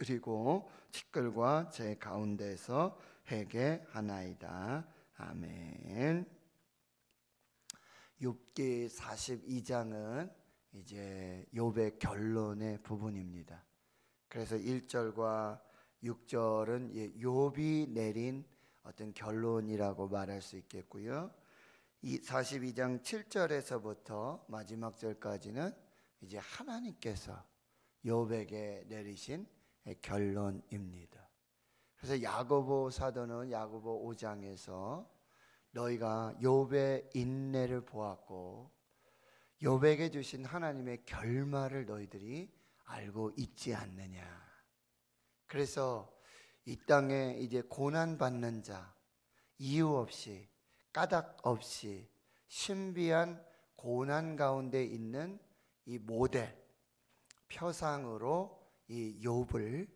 그리고 티끌과 제 가운데서 회개하나이다. 아멘. 욥기 42장은 이제 욥의 결론의 부분입니다. 그래서 1절과 6절은 욥이 내린 어떤 결론이라고 말할 수 있겠고요. 이 42장 7절에서부터 마지막 절까지는 이제 하나님께서 욥에게 내리신 결론입니다. 그래서 야고보 사도는 야고보 5장에서 너희가 욥의 인내를 보았고 욥에게 주신 하나님의 결말을 너희들이 알고 있지 않느냐. 그래서 이 땅에 이제 고난 받는 자, 이유 없이 까닭 없이 신비한 고난 가운데 있는 이 모델 표상으로 이 욥을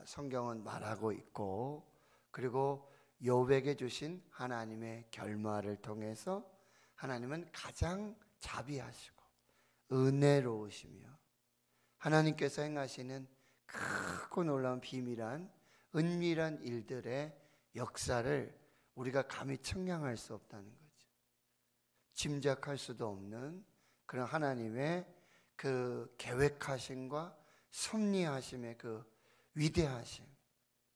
성경은 말하고 있고, 그리고 욥에게 주신 하나님의 결말을 통해서 하나님은 가장 자비하시고 은혜로우시며 하나님께서 행하시는 크고 놀라운 비밀한 은밀한 일들의 역사를 우리가 감히 측량할 수 없다는 거죠. 짐작할 수도 없는 그런 하나님의 그 계획하심과 섭리하심의 그 위대하심,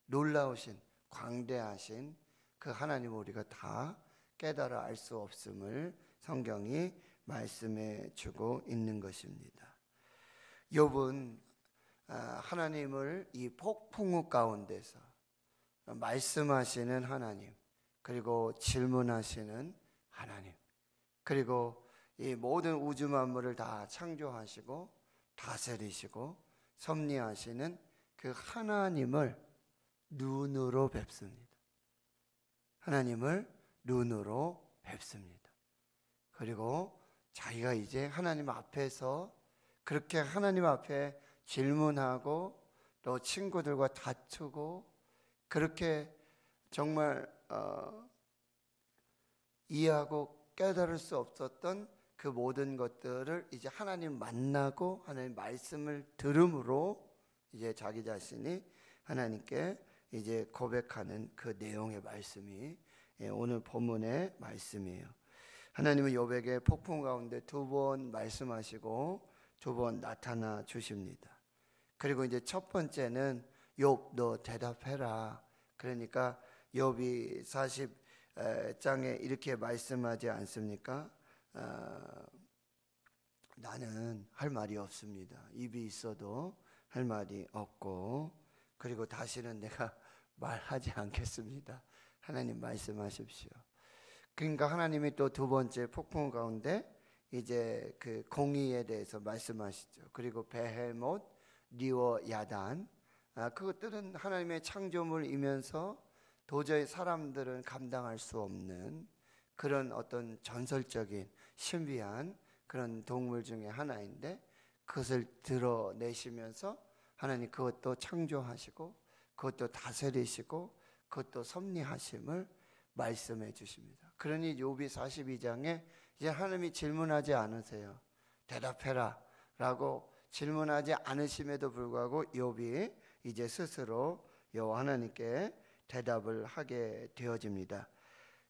놀라우신 광대하신 그 하나님을 우리가 다 깨달아 알 수 없음을 성경이 말씀해 주고 있는 것입니다. 욥은 하나님을 이 폭풍우 가운데서 말씀하시는 하나님, 그리고 질문하시는 하나님, 그리고 이 모든 우주 만물을 다 창조하시고 다스리시고 섭리하시는 그 하나님을 눈으로 뵙습니다. 하나님을 눈으로 뵙습니다. 그리고 자기가 이제 하나님 앞에서 그렇게 하나님 앞에 질문하고 또 친구들과 다투고 그렇게 정말 이해하고 깨달을 수 없었던 그 모든 것들을 이제 하나님 만나고 하나님 말씀을 들음으로 이제 자기 자신이 하나님께 이제 고백하는 그 내용의 말씀이 오늘 본문의 말씀이에요. 하나님은 욥에게 폭풍 가운데 두 번 말씀하시고 두 번 나타나 주십니다. 그리고 이제 첫 번째는 욥 너 대답해라. 그러니까 욥이 40장에 이렇게 말씀하지 않습니까? 나는 할 말이 없습니다. 입이 있어도 할 말이 없고, 그리고 다시는 내가 말하지 않겠습니다. 하나님 말씀하십시오. 그러니까 하나님이 또 두 번째 폭풍 가운데 이제 그 공의에 대해서 말씀하시죠. 그리고 베헤못, 리워, 야단, 그것들은 하나님의 창조물이면서 도저히 사람들은 감당할 수 없는 그런 어떤 전설적인 신비한 그런 동물 중에 하나인데, 그것을 드러내시면서 하나님 그것도 창조하시고 그것도 다스리시고 그것도 섭리하심을 말씀해 주십니다. 그러니 욥이 42장에 이제 하나님이 질문하지 않으세요. 대답해라 라고 질문하지 않으심에도 불구하고 욥이 이제 스스로 여호와 하나님께 대답을 하게 되어집니다.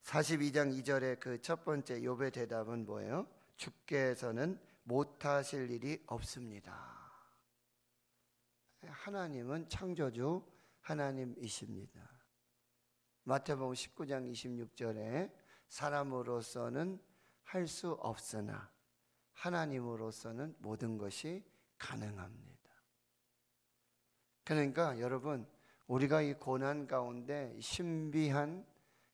42장 2절의 그 첫 번째 욥의 대답은 뭐예요? 주께서는 못하실 일이 없습니다. 하나님은 창조주 하나님이십니다. 마태복음 19장 26절에 사람으로서는 할 수 없으나 하나님으로서는 모든 것이 가능합니다. 그러니까 여러분, 우리가 이 고난 가운데 신비한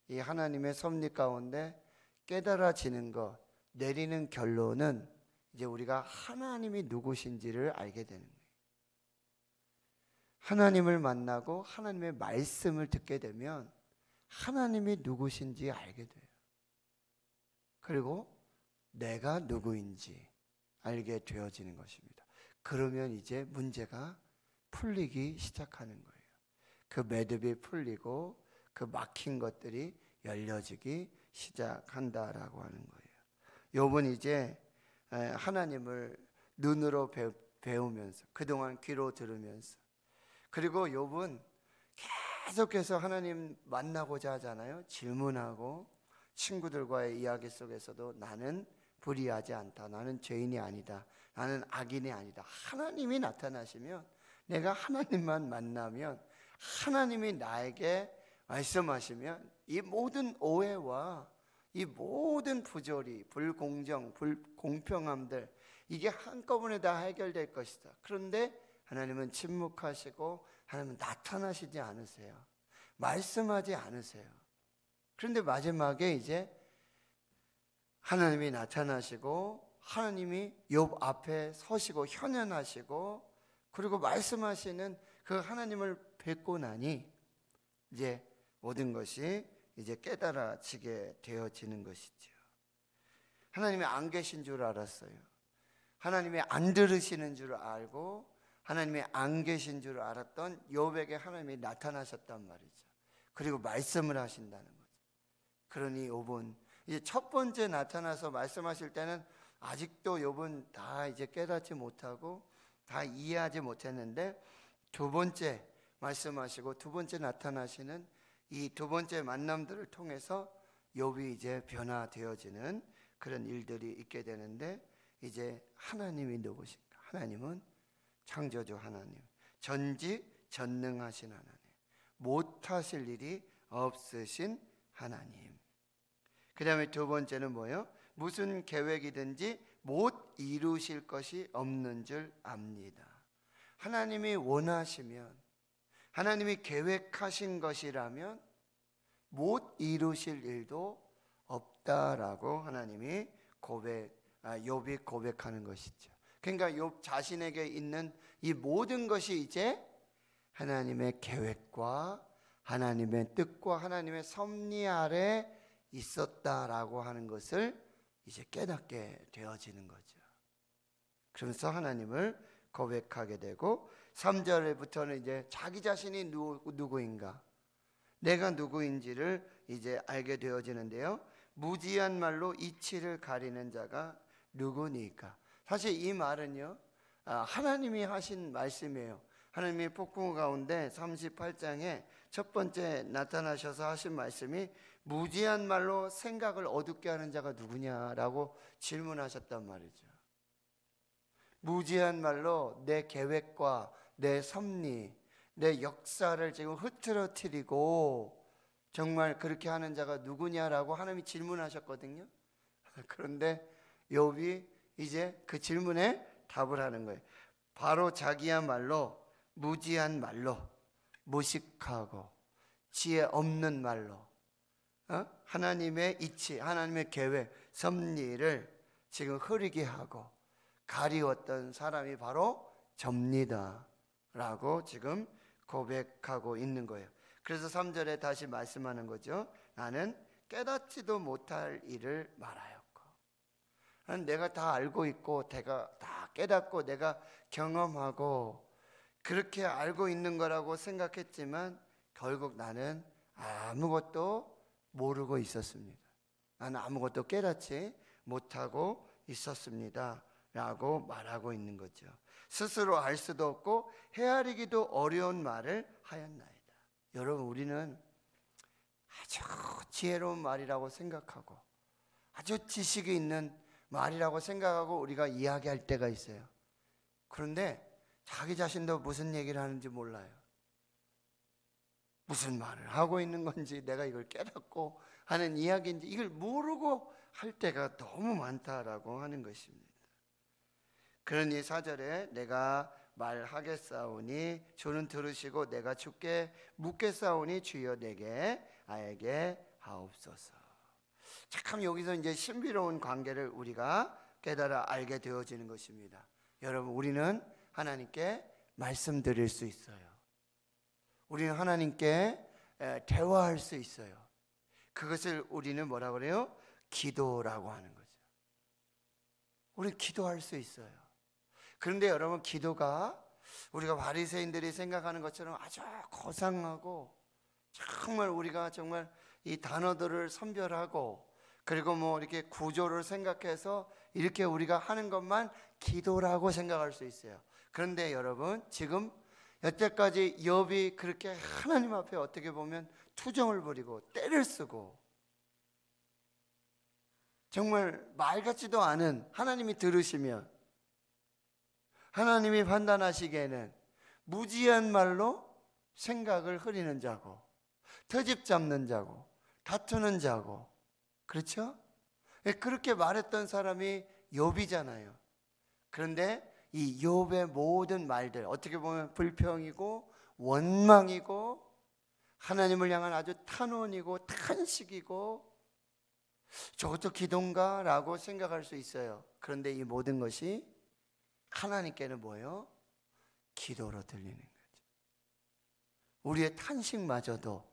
이 하나님의 섭리 가운데 깨달아지는 것, 내리는 결론은 이제 우리가 하나님이 누구신지를 알게 되는 거예요. 하나님을 만나고 하나님의 말씀을 듣게 되면 하나님이 누구신지 알게 돼요. 그리고 내가 누구인지 알게 되어지는 것입니다. 그러면 이제 문제가 풀리기 시작하는 거예요. 그 매듭이 풀리고 그 막힌 것들이 열려지기 시작한다라고 하는 거예요. 욥은 이제 하나님을 눈으로 배우면서, 그동안 귀로 들으면서, 그리고 욥은 계속해서 하나님 만나고자 하잖아요. 질문하고 친구들과의 이야기 속에서도 나는 불의하지 않다. 나는 죄인이 아니다. 나는 악인이 아니다. 하나님이 나타나시면, 내가 하나님만 만나면, 하나님이 나에게 말씀하시면 이 모든 오해와 이 모든 부조리, 불공정, 불공평함들, 이게 한꺼번에 다 해결될 것이다. 그런데 하나님은 침묵하시고 하나님은 나타나시지 않으세요. 말씀하지 않으세요. 그런데 마지막에 이제 하나님이 나타나시고 하나님이 욥 앞에 서시고 현현하시고 그리고 말씀하시는 그 하나님을 뵙고 나니 이제 모든 것이 이제 깨달아지게 되어지는 것이죠. 하나님이 안 계신 줄 알았어요. 하나님이 안 들으시는 줄 알고 하나님이 안 계신 줄 알았던 욥에게 하나님이 나타나셨단 말이죠. 그리고 말씀을 하신다는 거죠. 그러니 욥은 이제 첫 번째 나타나서 말씀하실 때는 아직도 욥은 다 이제 깨닫지 못하고 다 이해하지 못했는데, 두 번째 말씀하시고 두 번째 나타나시는 이 두 번째 만남들을 통해서 욥이 이제 변화되어지는 그런 일들이 있게 되는데, 이제 하나님이 누구신가? 하나님은 창조주 하나님, 전지전능하신 하나님, 못하실 일이 없으신 하나님. 그 다음에 두 번째는 뭐예요? 무슨 계획이든지 못 이루실 것이 없는 줄 압니다. 하나님이 원하시면, 하나님이 계획하신 것이라면 못 이루실 일도 없다라고 하나님이 욥이 고백하는 것이죠. 그러니까 욥 자신에게 있는 이 모든 것이 이제 하나님의 계획과 하나님의 뜻과 하나님의 섭리 아래 있었다라고 하는 것을 이제 깨닫게 되어지는 거죠. 그러면서 하나님을 고백하게 되고, 3절부터는 이제 자기 자신이 누구인가, 내가 누구인지를 이제 알게 되어지는데요. 무지한 말로 이치를 가리는 자가 누구니까. 사실 이 말은요, 하나님이 하신 말씀이에요. 하나님이 폭풍 가운데 38장에 첫 번째 나타나셔서 하신 말씀이 무지한 말로 생각을 어둡게 하는 자가 누구냐라고 질문하셨단 말이죠. 무지한 말로 내 계획과 내 섭리, 내 역사를 지금 흐트러뜨리고 정말 그렇게 하는 자가 누구냐라고 하나님이 질문하셨거든요. 그런데 욥이 이제 그 질문에 답을 하는 거예요. 바로 자기야말로 무지한 말로, 무식하고 지혜 없는 말로 하나님의 이치, 하나님의 계획, 섭리를 지금 흐리게 하고 가리웠던 사람이 바로 접니다 라고 지금 고백하고 있는 거예요. 그래서 3절에 다시 말씀하는 거죠. 나는 깨닫지도 못할 일을 말하였고, 내가 다 알고 있고 내가 다 깨닫고 내가 경험하고 그렇게 알고 있는 거라고 생각했지만 결국 나는 아무것도 모르고 있었습니다. 나는 아무것도 깨닫지 못하고 있었습니다 라고 말하고 있는 거죠. 스스로 알 수도 없고 헤아리기도 어려운 말을 하였나이다. 여러분, 우리는 아주 지혜로운 말이라고 생각하고 아주 지식이 있는 말이라고 생각하고 우리가 이야기할 때가 있어요. 그런데 자기 자신도 무슨 얘기를 하는지 몰라요. 무슨 말을 하고 있는 건지, 내가 이걸 깨닫고 하는 이야기인지 이걸 모르고 할 때가 너무 많다라고 하는 것입니다. 그러니 4절에 내가 말하겠사오니 주는 들으시고 내가 주께 묻겠사오니 주여 내게 알게 하옵소서. 참 여기서 이제 신비로운 관계를 우리가 깨달아 알게 되어지는 것입니다. 여러분, 우리는 하나님께 말씀드릴 수 있어요. 우리는 하나님께 대화할 수 있어요. 그것을 우리는 뭐라 그래요? 기도라고 하는 거죠. 우리는 기도할 수 있어요. 그런데 여러분, 기도가 우리가 바리새인들이 생각하는 것처럼 아주 고상하고 정말 우리가 정말 이 단어들을 선별하고 그리고 뭐 이렇게 구조를 생각해서 이렇게 우리가 하는 것만 기도라고 생각할 수 있어요. 그런데 여러분, 지금 여태까지 욥이 그렇게 하나님 앞에 어떻게 보면 투정을 부리고 때를 쓰고 정말 말 같지도 않은, 하나님이 들으시면 하나님이 판단하시기에는 무지한 말로 생각을 흐리는 자고 트집 잡는 자고 다투는 자고, 그렇죠? 그렇게 말했던 사람이 욥이잖아요. 그런데 이 욥의 모든 말들, 어떻게 보면 불평이고 원망이고 하나님을 향한 아주 탄원이고 탄식이고, 저것도 기도인가? 라고 생각할 수 있어요. 그런데 이 모든 것이 하나님께는 뭐예요? 기도로 들리는 거죠. 우리의 탄식마저도,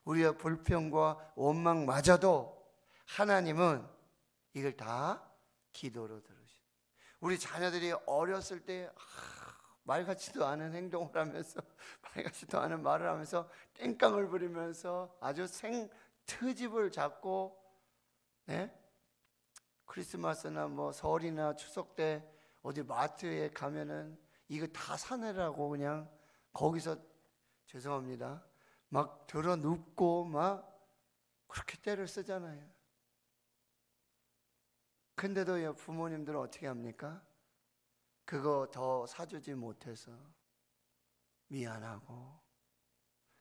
우리의 불평과 원망마저도 하나님은 이걸 다 기도로 들으시죠. 우리 자녀들이 어렸을 때 말 같지도 않은 행동을 하면서 말 같지도 않은 말을 하면서 땡깡을 부리면서 아주 트집을 잡고, 네? 크리스마스나 뭐 설이나 추석 때 어디 마트에 가면은 이거 다 사내라고 그냥 거기서, 죄송합니다, 막 들어 눕고 막 그렇게 때를 쓰잖아요. 근데도 부모님들은 어떻게 합니까? 그거 더 사주지 못해서 미안하고,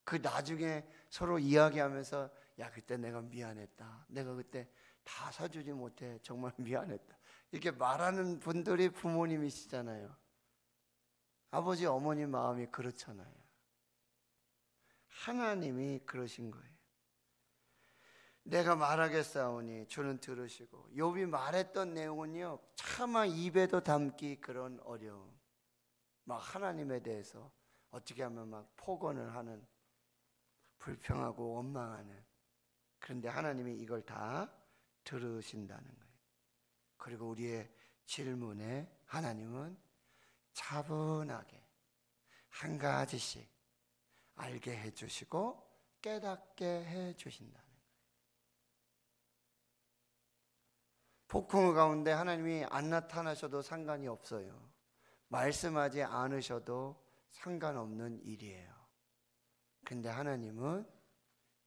그 나중에 서로 이야기하면서 야, 그때 내가 미안했다, 내가 그때 다 사주지 못해 정말 미안했다, 이렇게 말하는 분들이 부모님이시잖아요. 아버지 어머님 마음이 그렇잖아요. 하나님이 그러신 거예요. 내가 말하겠사오니 주는 들으시고. 욥이 말했던 내용은요, 차마 입에도 담기 그런 어려움, 막 하나님에 대해서 어떻게 하면 막 폭언을 하는, 불평하고 원망하는. 그런데 하나님이 이걸 다 들으신다는 거예요. 그리고 우리의 질문에 하나님은 차분하게 한 가지씩 알게 해주시고 깨닫게 해주신다는 거예요. 폭풍 가운데 하나님이 안 나타나셔도 상관이 없어요. 말씀하지 않으셔도 상관없는 일이에요. 근데 하나님은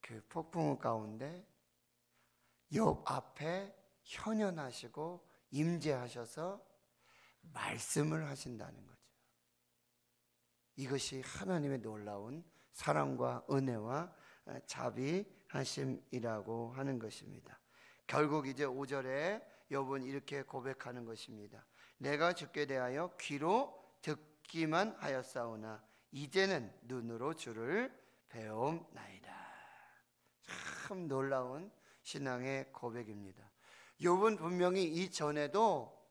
그 폭풍 가운데 욥 앞에 현현하시고 임재하셔서 말씀을 하신다는 거죠. 이것이 하나님의 놀라운 사랑과 은혜와 자비하심이라고 하는 것입니다. 결국 이제 5절에 욥은 이렇게 고백하는 것입니다. 내가 주께 대하여 귀로 듣기만 하였사오나 이제는 눈으로 주를 배움나이다. 참 놀라운 신앙의 고백입니다. 욥은 분명히 이전에도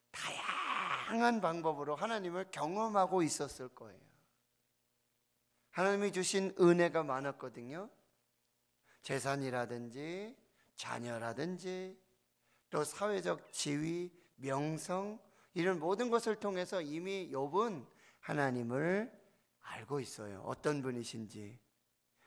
다양한 방법으로 하나님을 경험하고 있었을 거예요. 하나님이 주신 은혜가 많았거든요. 재산이라든지 자녀라든지 또 사회적 지위, 명성, 이런 모든 것을 통해서 이미 욥은 하나님을 알고 있어요. 어떤 분이신지.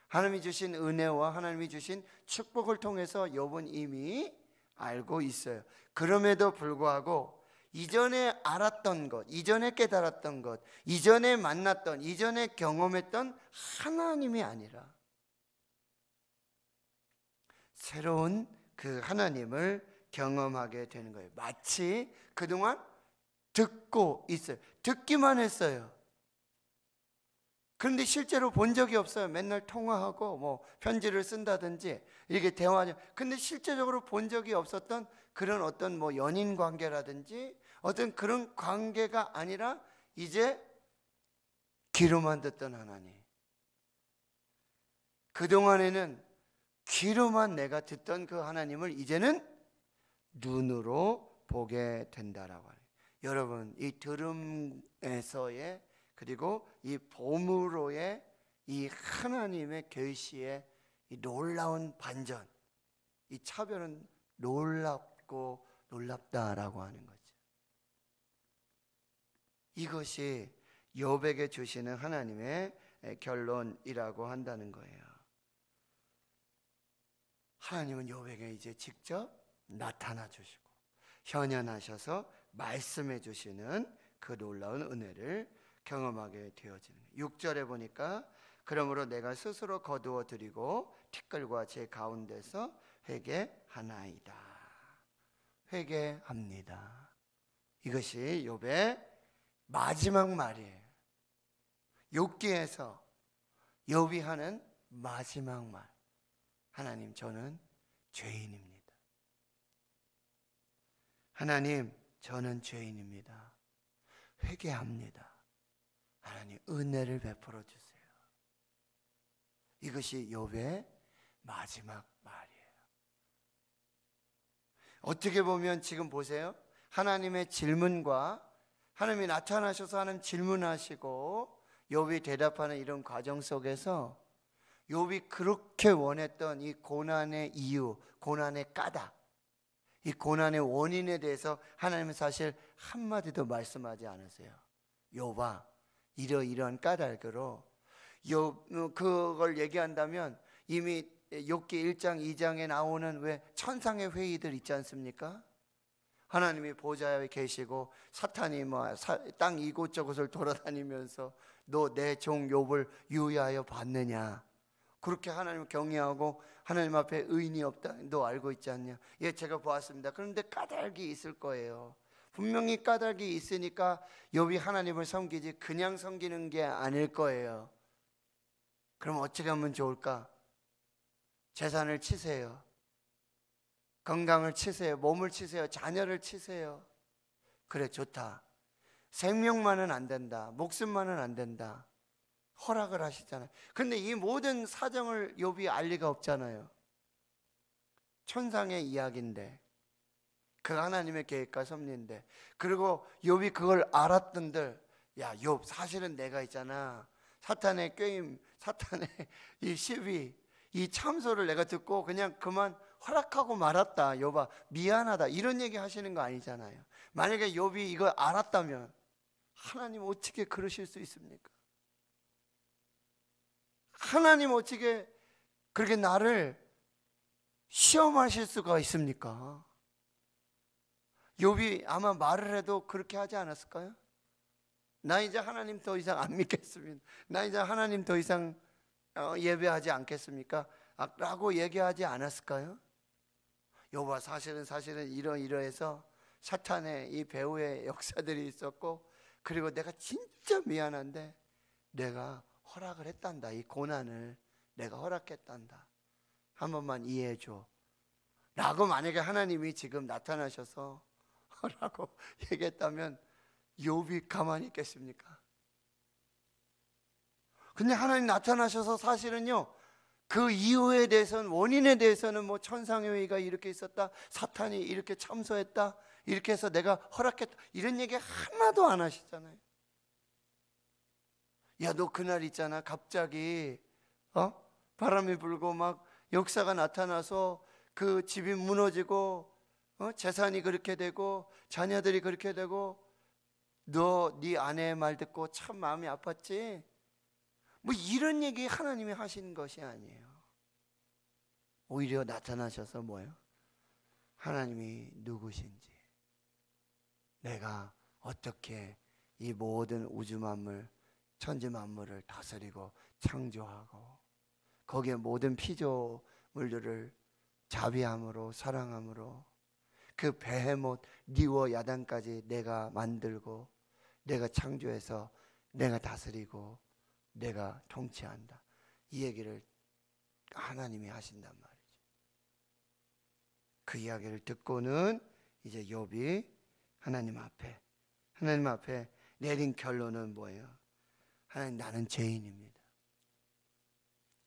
하나님이 주신 은혜와 하나님이 주신 축복을 통해서 욥은 이미 알고 있어요. 그럼에도 불구하고 이전에 알았던 것, 이전에 깨달았던 것, 이전에 만났던, 이전에 경험했던 하나님이 아니라 새로운 그 하나님을 경험하게 되는 거예요. 마치 그동안 듣고 있어요. 듣기만 했어요. 그런데 실제로 본 적이 없어요. 맨날 통화하고 뭐 편지를 쓴다든지 이렇게 대화하죠. 근데 실제적으로 본 적이 없었던 그런 어떤 뭐 연인 관계라든지 어떤 그런 관계가 아니라 이제 귀로만 듣던 하나님. 그동안에는 귀로만 내가 듣던 그 하나님을 이제는 눈으로 보게 된다라고 하네요. 여러분, 이 들음에서의 그리고 이 봄으로의 이 하나님의 계시의 이 놀라운 반전, 이 차별은 놀랍고 놀랍다라고 하는 거죠. 이것이 욥에게 주시는 하나님의 결론이라고 한다는 거예요. 하나님은 욥에게 이제 직접 나타나 주시고 현현하셔서 말씀해 주시는 그 놀라운 은혜를 경험하게 되어지는 거예요. 6절에 보니까 그러므로 내가 스스로 거두어 드리고 티끌과 제 가운데서 회개하나이다. 회개합니다. 이것이 욥의 마지막 말이에요. 욥기에서 욥이 하는 마지막 말. 하나님, 저는 죄인입니다. 하나님, 저는 죄인입니다. 회개합니다. 하나님, 은혜를 베풀어 주세요. 이것이 욥의 마지막 말이에요. 어떻게 보면 지금 보세요. 하나님의 질문과 하나님이 나타나셔서 하는 질문하시고 욥이 대답하는 이런 과정 속에서 욥이 그렇게 원했던 이 고난의 이유, 고난의 까닭, 이 고난의 원인에 대해서 하나님은 사실 한마디도 말씀하지 않으세요. 욥아, 이러이러한 까닭으로 그걸 얘기한다면 이미 욥기 1장 2장에 나오는 왜 천상의 회의들 있지 않습니까? 하나님이 보좌에 계시고 사탄이 땅 이곳저곳을 돌아다니면서 너 내 종 욥을 유의하여 봤느냐, 그렇게 하나님을 경외하고 하나님 앞에 의인이 없다 너 알고 있지 않냐? 예, 제가 보았습니다. 그런데 까닭이 있을 거예요. 분명히 까닭이 있으니까 욥이 하나님을 섬기지 그냥 섬기는 게 아닐 거예요. 그럼 어떻게 하면 좋을까? 재산을 치세요. 건강을 치세요. 몸을 치세요. 자녀를 치세요. 그래, 좋다. 생명만은 안 된다. 목숨만은 안 된다. 허락을 하시잖아요. 근데 이 모든 사정을 욥이 알 리가 없잖아요. 천상의 이야기인데, 그 하나님의 계획과 섭리인데, 그리고 욥이 그걸 알았던들, 야, 욥, 사실은 내가 있잖아. 사탄의 꾀임, 사탄의 이 시비, 이 참소를 내가 듣고 그냥 그만 허락하고 말았다. 욥아, 미안하다. 이런 얘기 하시는 거 아니잖아요. 만약에 욥이 이걸 알았다면 하나님 어떻게 그러실 수 있습니까? 하나님 어떻게 그렇게 나를 시험하실 수가 있습니까? 욥이 아마 말을 해도 그렇게 하지 않았을까요? 나 이제 하나님 더 이상 안 믿겠습니다. 나 이제 하나님 더 이상 예배하지 않겠습니까? 라고 얘기하지 않았을까요? 욥아, 사실은 이러이러해서 사탄의 이 배후의 역사들이 있었고, 그리고 내가 진짜 미안한데 내가 허락을 했단다. 이 고난을 내가 허락했단다. 한 번만 이해해 줘. 라고 만약에 하나님이 지금 나타나셔서 라고 얘기했다면 욥이 가만히 있겠습니까? 근데 하나님 나타나셔서 사실은요, 그 이유에 대해서는, 원인에 대해서는 뭐 천상의 회의가 이렇게 있었다, 사탄이 이렇게 참소했다, 이렇게 해서 내가 허락했다, 이런 얘기 하나도 안 하시잖아요. 야, 너 그날 있잖아, 갑자기 바람이 불고 막 역사가 나타나서 그 집이 무너지고 재산이 그렇게 되고 자녀들이 그렇게 되고 너 네 아내의 말 듣고 참 마음이 아팠지? 뭐 이런 얘기 하나님이 하시는 것이 아니에요. 오히려 나타나셔서 뭐예요? 하나님이 누구신지, 내가 어떻게 이 모든 우주 만물, 천지 만물을 다스리고 창조하고 거기에 모든 피조물들을 자비함으로 사랑함으로 그 베헤못 리워 야단까지 내가 만들고 내가 창조해서 내가 다스리고 내가 통치한다. 이 얘기를 하나님이 하신단 말이죠. 그 이야기를 듣고는 이제 욥이 하나님 앞에 내린 결론은 뭐예요? 하나님, 나는 죄인입니다.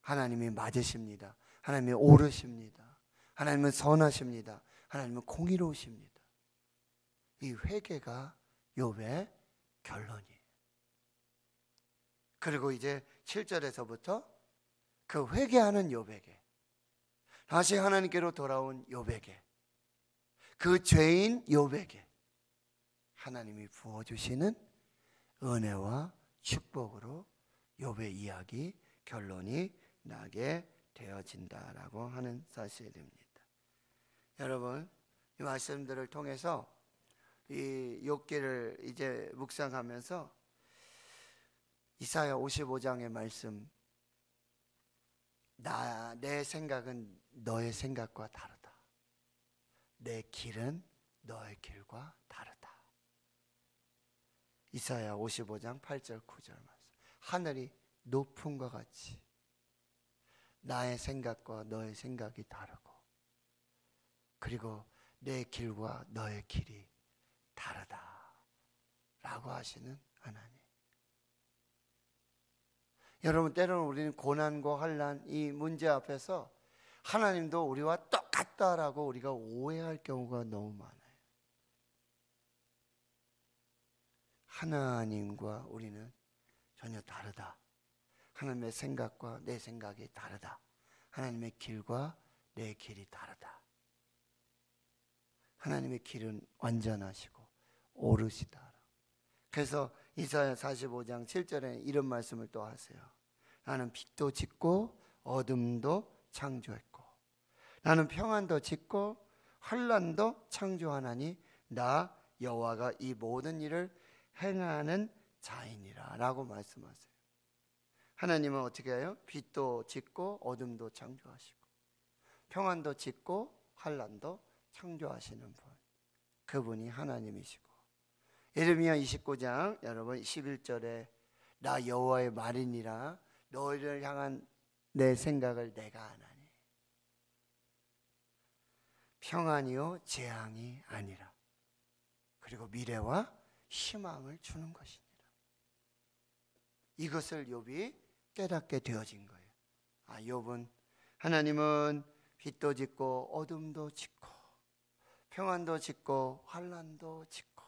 하나님이 맞으십니다. 하나님이 옳으십니다. 하나님은 선하십니다. 하나님은 공의로우십니다. 이 회개가 욥의 결론이에요. 그리고 이제 7절에서부터 그 회개하는 욥에게, 다시 하나님께로 돌아온 욥에게, 그 죄인 욥에게 하나님이 부어주시는 은혜와 축복으로 욥의 이야기 결론이 나게 되어진다라고 하는 사실입니다. 여러분, 이 말씀들을 통해서 이 욥기를 이제 묵상하면서 이사야 55장의 말씀, 내 생각은 너의 생각과 다르다. 내 길은 너의 길과 다르다. 이사야 55장 8절 9절 말씀. 하늘이 높음과 같이 나의 생각과 너의 생각이 다르고, 그리고 내 길과 너의 길이 다르다 라고 하시는 하나님. 여러분, 때로는 우리는 고난과 환난, 이 문제 앞에서 하나님도 우리와 똑같다라고 우리가 오해할 경우가 너무 많아요. 하나님과 우리는 전혀 다르다. 하나님의 생각과 내 생각이 다르다. 하나님의 길과 내 길이 다르다. 하나님의 길은 완전하시고 오르시다. 그래서 이사야 45장 7절에 이런 말씀을 또 하세요. 나는 빛도 짓고 어둠도 창조했고, 나는 평안도 짓고 환난도 창조하나니 나 여호와가 이 모든 일을 행하는 자이니라 라고 말씀하세요. 하나님은 어떻게 해요? 빛도 짓고 어둠도 창조하시고 평안도 짓고 환난도 창조하시는 분, 그분이 하나님이시고, 예레미야 29장 여러분 11절에 나 여호와의 말이니라 너희를 향한 내 생각을 내가 아나니 평안이요 재앙이 아니라 그리고 미래와 희망을 주는 것이니라. 이것을 욥이 깨닫게 되어진 거예요. 욥은 하나님은 빛도 짓고 어둠도 짓고 평안도 짓고 환난도 짓고,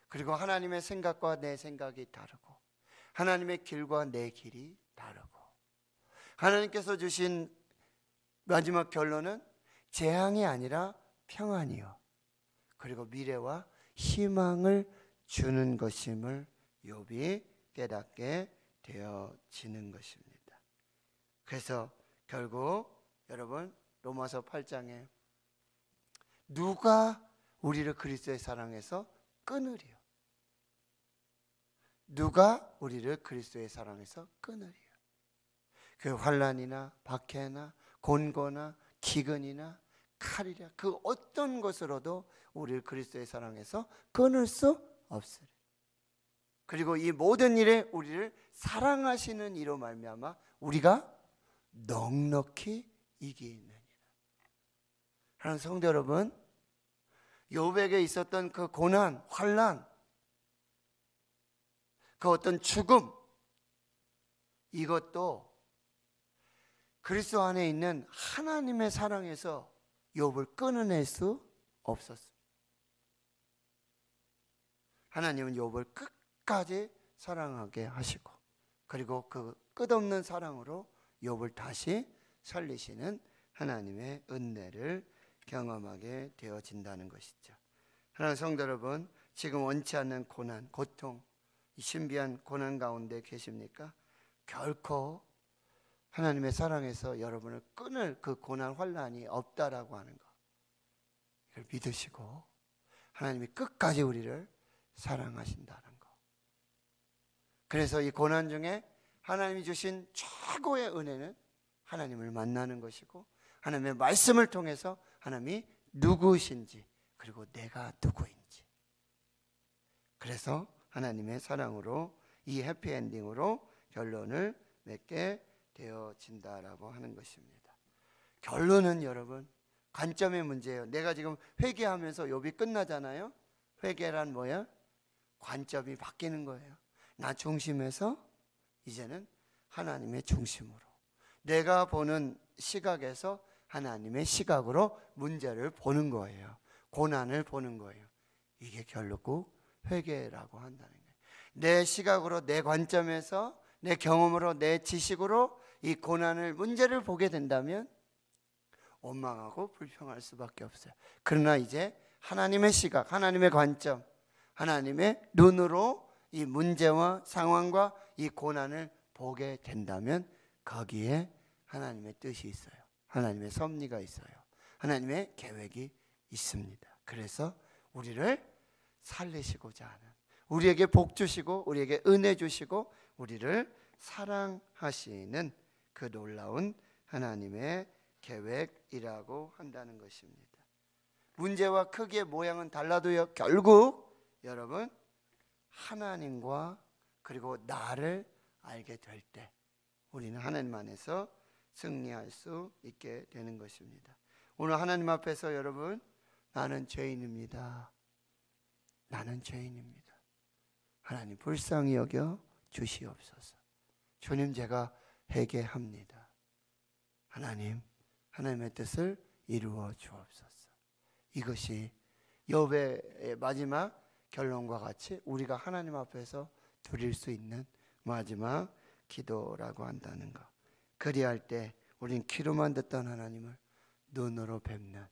그리고 하나님의 생각과 내 생각이 다르고 하나님의 길과 내 길이 다르고, 하나님께서 주신 마지막 결론은 재앙이 아니라 평안이요 그리고 미래와 희망을 주는 것임을 욥이 깨닫게 되어지는 것입니다. 그래서 결국 여러분 로마서 8장에 누가 우리를 그리스도의 사랑에서 끊으리요? 누가 우리를 그리스도의 사랑에서 끊으리요? 그 환난이나 박해나 곤고나 기근이나 칼이라 그 어떤 것으로도 우리를 그리스도의 사랑에서 끊을 수 없으리. 그리고 이 모든 일에 우리를 사랑하시는 이로 말미암아 우리가 넉넉히 이기느니라. 하나님 성도 여러분, 욥에게 있었던 그 고난, 환난, 그 어떤 죽음, 이것도 그리스도 안에 있는 하나님의 사랑에서 욥을 끊어낼 수 없었습니다. 하나님은 욥을 끝까지 사랑하게 하시고, 그리고 그 끝없는 사랑으로 욥을 다시 살리시는 하나님의 은혜를 경험하게 되어진다는 것이죠. 하나님 성도 여러분, 지금 원치 않는 고난, 고통, 신비한 고난 가운데 계십니까? 결코 하나님의 사랑에서 여러분을 끊을 그 고난 환난이 없다라고 하는 것, 이걸 믿으시고 하나님이 끝까지 우리를 사랑하신다는 것. 그래서 이 고난 중에 하나님이 주신 최고의 은혜는 하나님을 만나는 것이고, 하나님의 말씀을 통해서 하나님이 누구신지 그리고 내가 누구인지, 그래서 하나님의 사랑으로 이 해피엔딩으로 결론을 맺게 되어진다라고 하는 것입니다. 결론은 여러분 관점의 문제예요. 내가 지금 회개하면서 욥이 끝나잖아요. 회개란 뭐야? 관점이 바뀌는 거예요. 나 중심에서 이제는 하나님의 중심으로, 내가 보는 시각에서 하나님의 시각으로 문제를 보는 거예요. 고난을 보는 거예요. 이게 결국 회개라고 한다는 거예요. 내 시각으로, 내 관점에서, 내 경험으로, 내 지식으로 이 고난을, 문제를 보게 된다면 원망하고 불평할 수밖에 없어요. 그러나 이제 하나님의 시각, 하나님의 관점, 하나님의 눈으로 이 문제와 상황과 이 고난을 보게 된다면 거기에 하나님의 뜻이 있어요. 하나님의 섭리가 있어요. 하나님의 계획이 있습니다. 그래서 우리를 살리시고자 하는, 우리에게 복 주시고 우리에게 은혜 주시고 우리를 사랑하시는 그 놀라운 하나님의 계획이라고 한다는 것입니다. 문제와 크기의 모양은 달라도요, 결국 여러분 하나님과 그리고 나를 알게 될 때 우리는 하나님 안에서 승리할 수 있게 되는 것입니다. 오늘 하나님 앞에서 여러분, 나는 죄인입니다. 나는 죄인입니다. 하나님 불쌍히 여겨 주시옵소서. 주님, 제가 회개합니다. 하나님의 뜻을 이루어 주옵소서. 이것이 욥의 마지막 결론과 같이 우리가 하나님 앞에서 드릴 수 있는 마지막 기도라고 한다는 것. 그리할 때 우린 귀로만 듣던 하나님을 눈으로 뵙는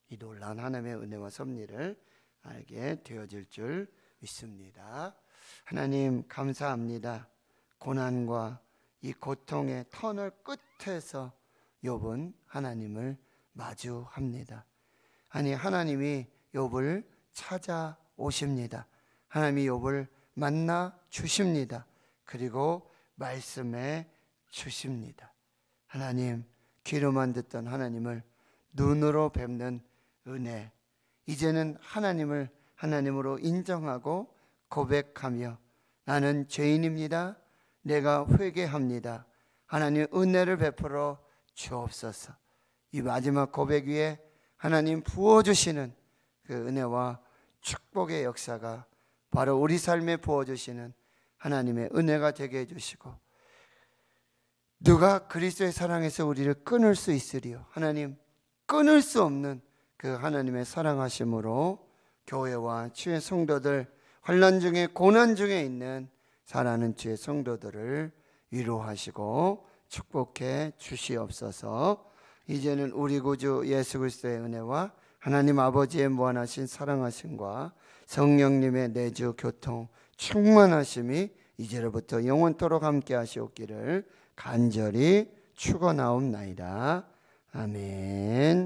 이 놀라운 하나님의 은혜와 섭리를 알게 되어질 줄 믿습니다. 하나님 감사합니다. 고난과 이 고통의 터널 끝에서 욥은 하나님을 마주합니다. 아니, 하나님이 욥을 찾아오십니다. 하나님이 욥을 만나 주십니다. 그리고 말씀해 주십니다. 하나님, 귀로만 듣던 하나님을 눈으로 뵙는 은혜, 이제는 하나님을 하나님으로 인정하고 고백하며 나는 죄인입니다. 내가 회개합니다. 하나님 은혜를 베풀어 주옵소서. 이 마지막 고백 위에 하나님 부어주시는 그 은혜와 축복의 역사가 바로 우리 삶에 부어주시는 하나님의 은혜가 되게 해주시고, 누가 그리스도의 사랑에서 우리를 끊을 수 있으리요? 하나님, 끊을 수 없는 그 하나님의 사랑하심으로 교회와 주의 성도들, 환난 중에 고난 중에 있는 사랑하는 주의 성도들을 위로하시고 축복해 주시옵소서. 이제는 우리 구주 예수 그리스도의 은혜와 하나님 아버지의 무한하신 사랑하심과 성령님의 내주 교통 충만하심이 이제로부터 영원토록 함께 하시옵기를 간절히 축원하옵나이다. 아멘.